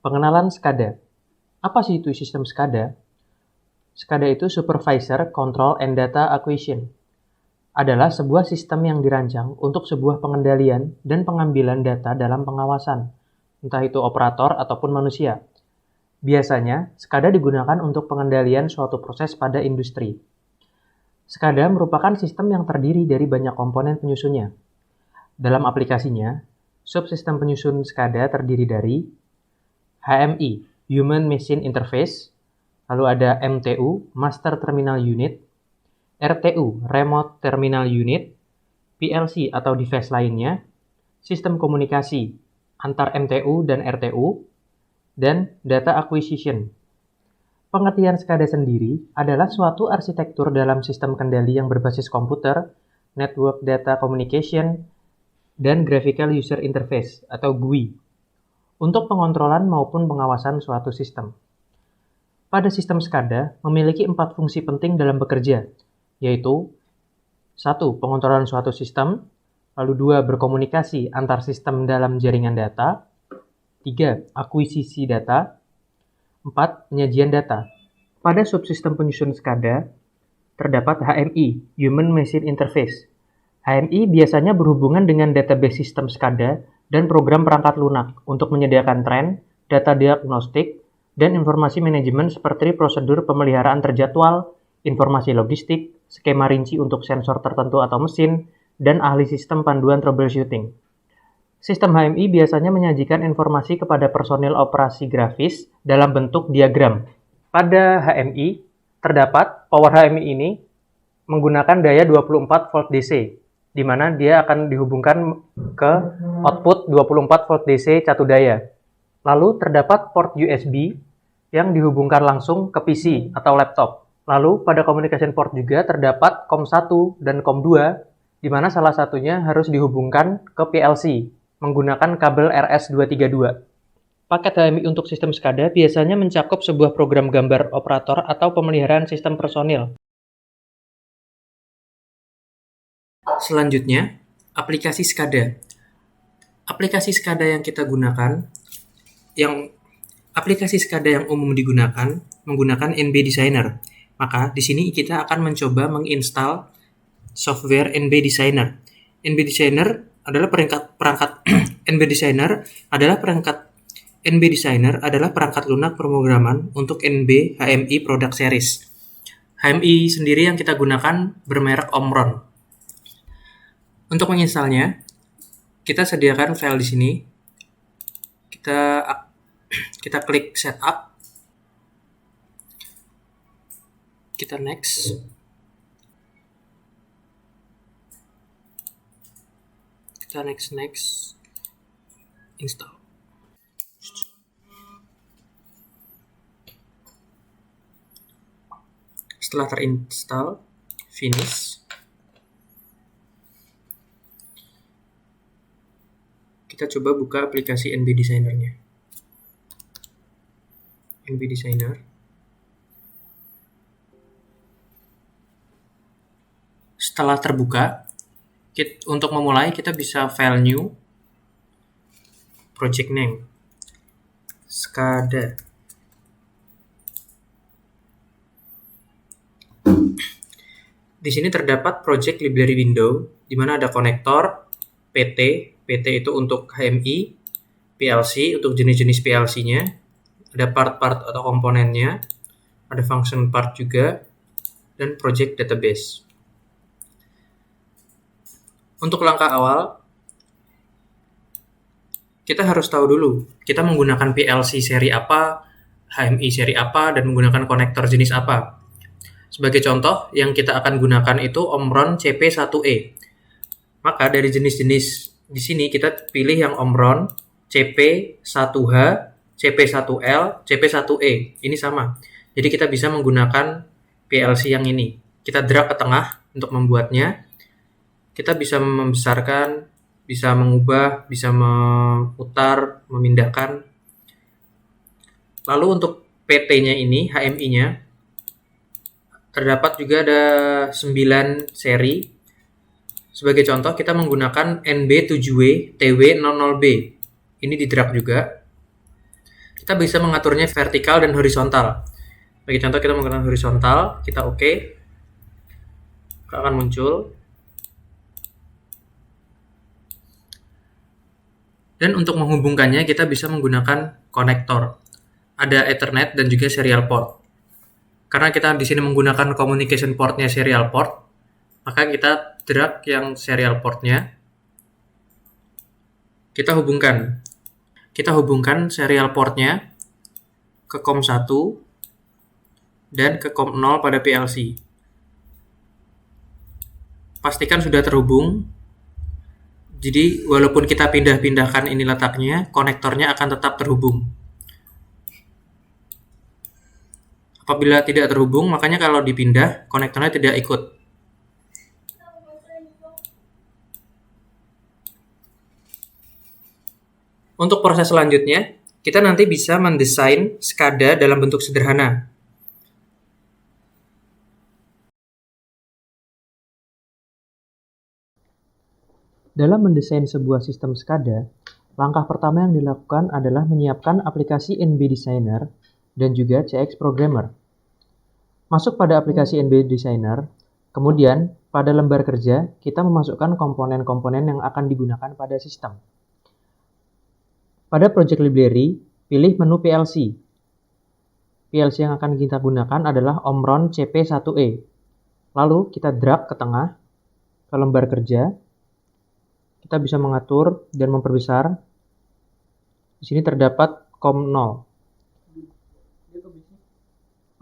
Pengenalan SCADA. Apa sih itu sistem SCADA? SCADA itu Supervisor Control and Data Acquisition. Adalah sebuah sistem yang dirancang untuk sebuah pengendalian dan pengambilan data dalam pengawasan, entah itu operator ataupun manusia. Biasanya, SCADA digunakan untuk pengendalian suatu proses pada industri. SCADA merupakan sistem yang terdiri dari banyak komponen penyusunnya. Dalam aplikasinya, subsistem penyusun SCADA terdiri dari HMI, Human Machine Interface, lalu ada MTU, Master Terminal Unit, RTU, Remote Terminal Unit, PLC atau device lainnya, sistem komunikasi antar MTU dan RTU, dan data acquisition. Pengertian SCADA sendiri adalah suatu arsitektur dalam sistem kendali yang berbasis komputer, Network Data Communication, dan Graphical User Interface atau GUI untuk pengontrolan maupun pengawasan suatu sistem. Pada sistem SCADA memiliki 4 fungsi penting dalam bekerja, yaitu 1. Pengontrolan suatu sistem, lalu 2. Berkomunikasi antar sistem dalam jaringan data, 3. Akuisisi data, 4. Penyajian data. Pada subsistem penyusun SCADA, terdapat HMI, Human Machine Interface. HMI biasanya berhubungan dengan database sistem SCADA dan program perangkat lunak untuk menyediakan tren, data diagnostik, dan informasi manajemen seperti prosedur pemeliharaan terjadwal, informasi logistik, skema rinci untuk sensor tertentu atau mesin, dan ahli sistem panduan troubleshooting. Sistem HMI biasanya menyajikan informasi kepada personil operasi grafis dalam bentuk diagram. Pada HMI, terdapat power HMI ini menggunakan daya 24 volt DC, di mana dia akan dihubungkan ke output 24 volt DC catu daya. Lalu terdapat port USB yang dihubungkan langsung ke PC atau laptop. Lalu pada communication port juga terdapat COM1 dan COM2, di mana salah satunya harus dihubungkan ke PLC menggunakan kabel RS232. Paket HMI untuk sistem SCADA biasanya mencakup sebuah program gambar operator atau pemeliharaan sistem personil. Selanjutnya, aplikasi SCADA. Aplikasi SCADA yang umum digunakan menggunakan NB Designer. Maka di sini kita akan mencoba menginstal software NB Designer. NB Designer adalah perangkat lunak pemrograman untuk NB HMI Product Series. HMI sendiri yang kita gunakan bermerek Omron. Untuk menginstalnya, kita sediakan file di sini. Kita klik setup. Kita next. Kita next. Install. Setelah terinstall, finish. Kita coba buka aplikasi NB Designer-nya. NB Designer. Setelah terbuka, untuk memulai kita bisa file new, project name, SCADA. Di sini terdapat project library window, di mana ada konektor, PT itu untuk HMI, PLC untuk jenis-jenis PLC-nya, ada part-part atau komponennya, ada function part juga, dan project database. Untuk langkah awal, kita harus tahu dulu, kita menggunakan PLC seri apa, HMI seri apa, dan menggunakan konektor jenis apa. Sebagai contoh, yang kita akan gunakan itu Omron CP1E. Maka dari jenis-jenis di sini kita pilih yang Omron CP1H, CP1L, CP1E. Ini sama. Jadi kita bisa menggunakan PLC yang ini. Kita drag ke tengah untuk membuatnya. Kita bisa membesarkan, bisa mengubah, bisa memutar, memindahkan. Lalu untuk PT-nya ini, HMI-nya, terdapat juga ada 9 seri. Sebagai contoh, kita menggunakan NB7W TW00B. Ini di drag juga. Kita bisa mengaturnya vertikal dan horizontal. Bagi contoh kita menggunakan horizontal, kita oke. Akan muncul. Dan untuk menghubungkannya kita bisa menggunakan konektor. Ada Ethernet dan juga serial port. Karena kita di sini menggunakan communication portnya serial port, maka kita drag yang serial portnya. Kita hubungkan serial portnya ke COM1 dan ke COM0 pada PLC. Pastikan sudah terhubung. Jadi walaupun kita pindah-pindahkan ini letaknya, konektornya akan tetap terhubung. Apabila tidak terhubung, makanya kalau dipindah, konektornya tidak ikut. Untuk proses selanjutnya, kita nanti bisa mendesain SCADA dalam bentuk sederhana. Dalam mendesain sebuah sistem SCADA, langkah pertama yang dilakukan adalah menyiapkan aplikasi NB Designer dan juga CX Programmer. Masuk pada aplikasi NB Designer, kemudian pada lembar kerja kita memasukkan komponen-komponen yang akan digunakan pada sistem. Pada Project Library, pilih menu PLC. PLC yang akan kita gunakan adalah Omron CP1E. Lalu kita drag ke tengah, ke lembar kerja. Kita bisa mengatur dan memperbesar. Di sini terdapat COM0.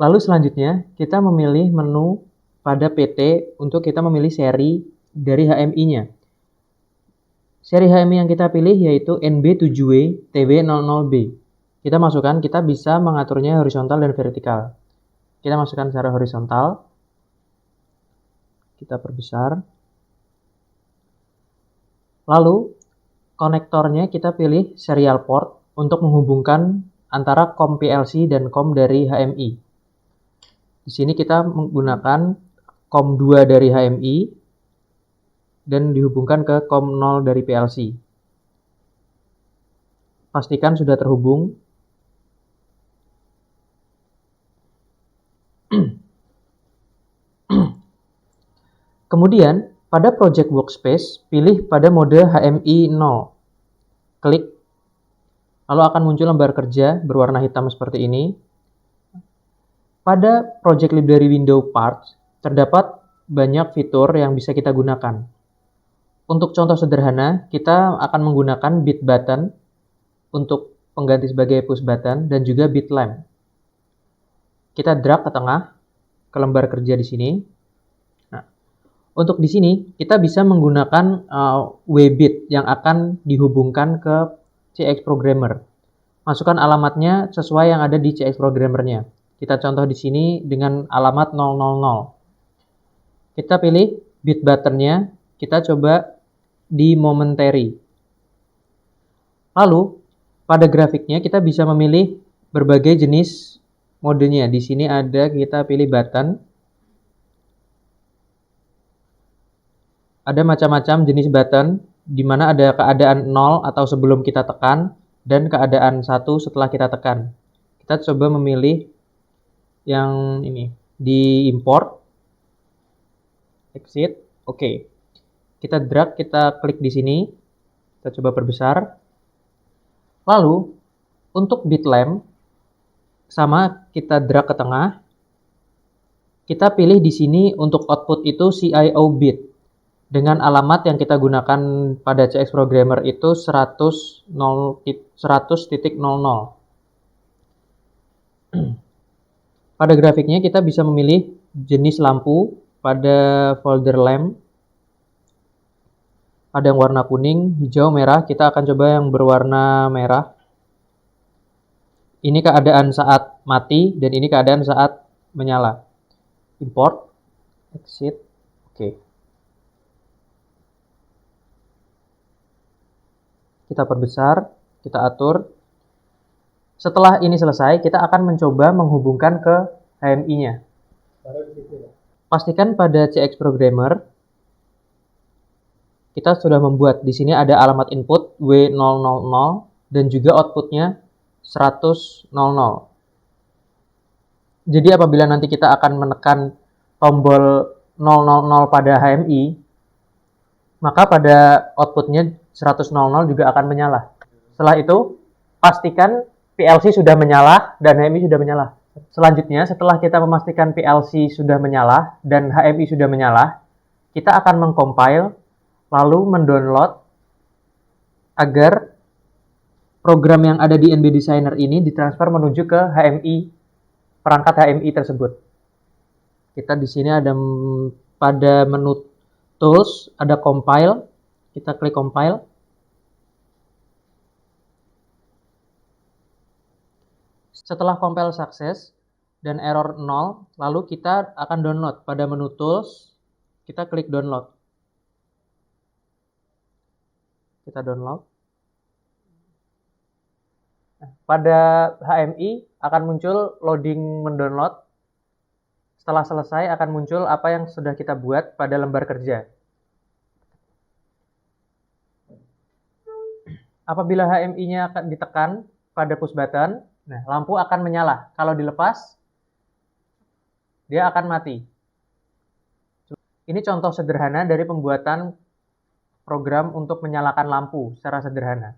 Lalu selanjutnya, kita memilih menu pada PT untuk kita memilih seri dari HMI-nya. Seri HMI yang kita pilih yaitu NB7W TW00B. Kita masukkan, kita bisa mengaturnya horizontal dan vertikal. Kita masukkan secara horizontal. Kita perbesar. Lalu, konektornya kita pilih serial port untuk menghubungkan antara COM PLC dan COM dari HMI. Di sini kita menggunakan COM2 dari HMI dan dihubungkan ke COM0 dari PLC. Pastikan sudah terhubung. Kemudian, pada Project Workspace, pilih pada mode HMI 0. Klik. Lalu akan muncul lembar kerja berwarna hitam seperti ini. Pada Project Library Window Parts, terdapat banyak fitur yang bisa kita gunakan. Untuk contoh sederhana, kita akan menggunakan bit button untuk pengganti sebagai push button dan juga bit lamp. Kita drag ke tengah ke lembar kerja di sini. Nah, untuk di sini kita bisa menggunakan WBit yang akan dihubungkan ke CX Programmer. Masukkan alamatnya sesuai yang ada di CX Programmer-nya. Kita contoh di sini dengan alamat 000. Kita pilih bit button-nya, kita coba di momentary. Lalu, pada grafiknya kita bisa memilih berbagai jenis modenya. Di sini ada, kita pilih button. Ada macam-macam jenis button, di mana ada keadaan 0 atau sebelum kita tekan, dan keadaan 1 setelah kita tekan. Kita coba memilih yang ini, di import, exit, oke. Kita drag, kita klik di sini, kita coba perbesar. Lalu, untuk bit lamp, sama kita drag ke tengah. Kita pilih di sini untuk output itu CIO bit. Dengan alamat yang kita gunakan pada CX Programmer itu 100.00. Pada grafiknya kita bisa memilih jenis lampu pada folder lamp. Ada yang warna kuning, hijau, merah. Kita akan coba yang berwarna merah. Ini keadaan saat mati dan ini keadaan saat menyala. Import, exit, oke. Kita perbesar, kita atur. Setelah ini selesai, kita akan mencoba menghubungkan ke HMI-nya. Pastikan pada CX Programmer kita sudah membuat. Di sini ada alamat input W000 dan juga outputnya 100.00. Jadi apabila nanti kita akan menekan tombol 000 pada HMI, maka pada outputnya 100.00 juga akan menyala. Setelah itu, pastikan PLC sudah menyala dan HMI sudah menyala. Selanjutnya, setelah kita memastikan PLC sudah menyala dan HMI sudah menyala, kita akan mengcompile, lalu mendownload agar program yang ada di NB Designer ini ditransfer menuju ke HMI, perangkat HMI tersebut. Kita di sini ada pada menu Tools, ada Compile. Kita klik Compile. Setelah compile sukses dan error 0, lalu kita akan download. Pada menu Tools, kita klik Download. Kita download. Pada HMI akan muncul loading mendownload. Setelah selesai akan muncul apa yang sudah kita buat pada lembar kerja. Apabila HMI-nya akan ditekan pada push button, nah, lampu akan menyala. Kalau dilepas, dia akan mati. Ini contoh sederhana dari pembuatan program untuk menyalakan lampu secara sederhana.